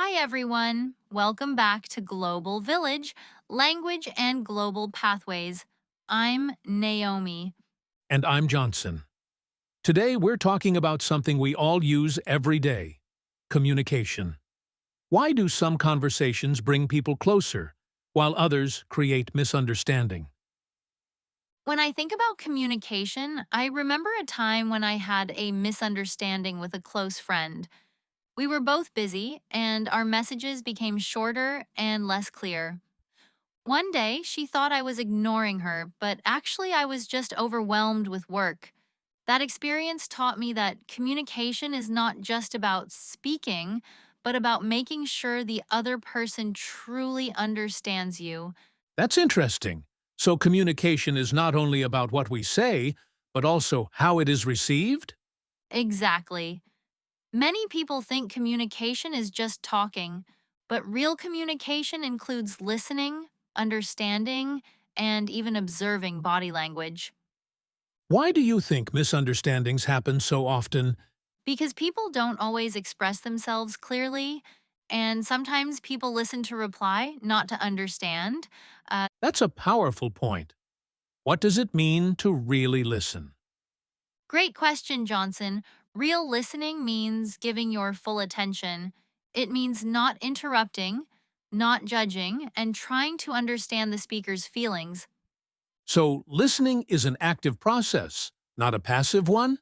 Hi, everyone. Welcome back to Global Village Language and Global Pathways. I'm Naomi. And I'm Johnson. Today we're talking about something we all use every day: communication. Why do some conversations bring people closer, while others create misunderstanding? When I think about communication, I remember a time when I had a misunderstanding with a close friend. We were both busy, and our messages became shorter and less clear. One day, she thought I was ignoring her, but actually, I was just overwhelmed with work. That experience taught me that communication is not just about speaking, but about making sure the other person truly understands you. That's interesting. So communication is not only about what we say, but also how it is received? Exactly. Many people think communication is just talking, but real communication includes listening, understanding, and even observing body language. Why do you think misunderstandings happen so often? Because people don't always express themselves clearly, and sometimes people listen to reply, not to understand. That's a powerful point. What does it mean to really listen? Great question, Johnson. Real listening means giving your full attention. It means not interrupting, not judging, and trying to understand the speaker's feelings. So listening is an active process, not a passive one?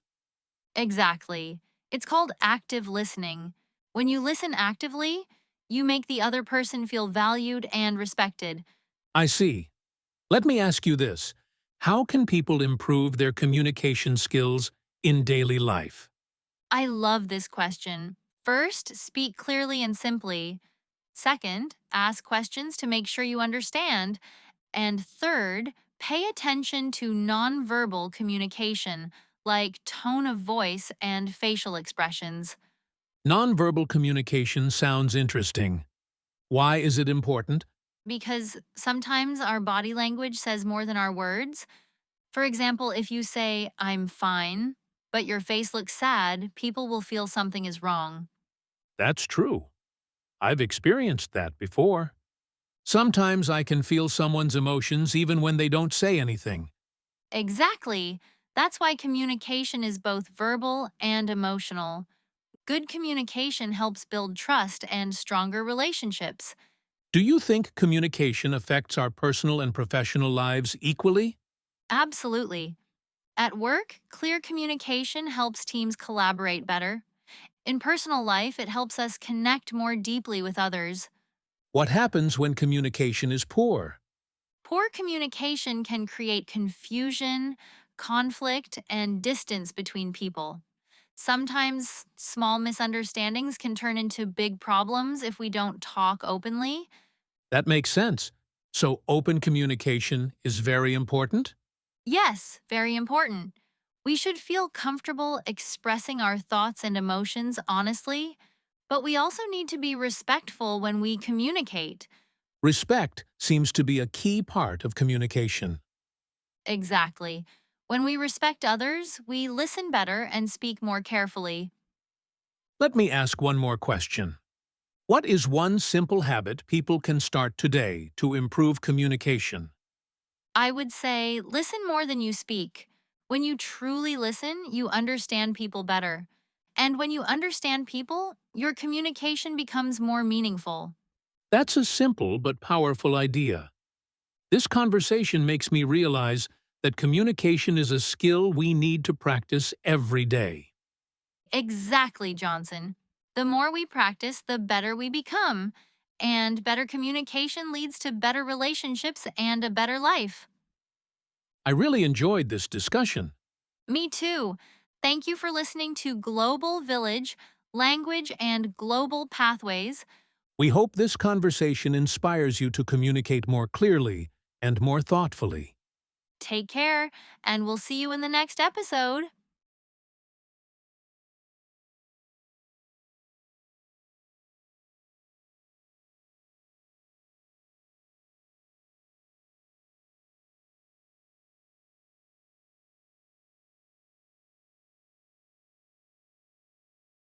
Exactly. It's called active listening. When you listen actively, you make the other person feel valued and respected. I see. Let me ask you this. How can people improve their communication skills in daily life? I love this question. First, speak clearly and simply. Second, ask questions to make sure you understand. And third, pay attention to nonverbal communication, like tone of voice and facial expressions. Nonverbal communication sounds interesting. Why is it important? Because sometimes our body language says more than our words. For example, if you say, I'm fine, but your face looks sad, people will feel something is wrong. That's true. I've experienced that before. Sometimes I can feel someone's emotions even when they don't say anything. Exactly. That's why communication is both verbal and emotional. Good communication helps build trust and stronger relationships. Do you think communication affects our personal and professional lives equally? Absolutely. At work, clear communication helps teams collaborate better. In personal life, it helps us connect more deeply with others. What happens when communication is poor? Poor communication can create confusion, conflict, and distance between people. Sometimes small misunderstandings can turn into big problems if we don't talk openly. That makes sense. So open communication is very important? Yes, very important. We should feel comfortable expressing our thoughts and emotions honestly, but we also need to be respectful when we communicate. Respect seems to be a key part of communication. Exactly. When we respect others, we listen better and speak more carefully. Let me ask one more question. What is one simple habit people can start today to improve communication? I would say listen more than you speak. When you truly listen, you understand people better. And when you understand people, your communication becomes more meaningful. That's a simple but powerful idea. This conversation makes me realize that communication is a skill we need to practice every day. Exactly, Johnson. The more we practice, the better we become. And better communication leads to better relationships and a better life. I really enjoyed this discussion. Me too. Thank you for listening to Global Village, Language and Global Pathways. We hope this conversation inspires you to communicate more clearly and more thoughtfully. Take care, and we'll see you in the next episode.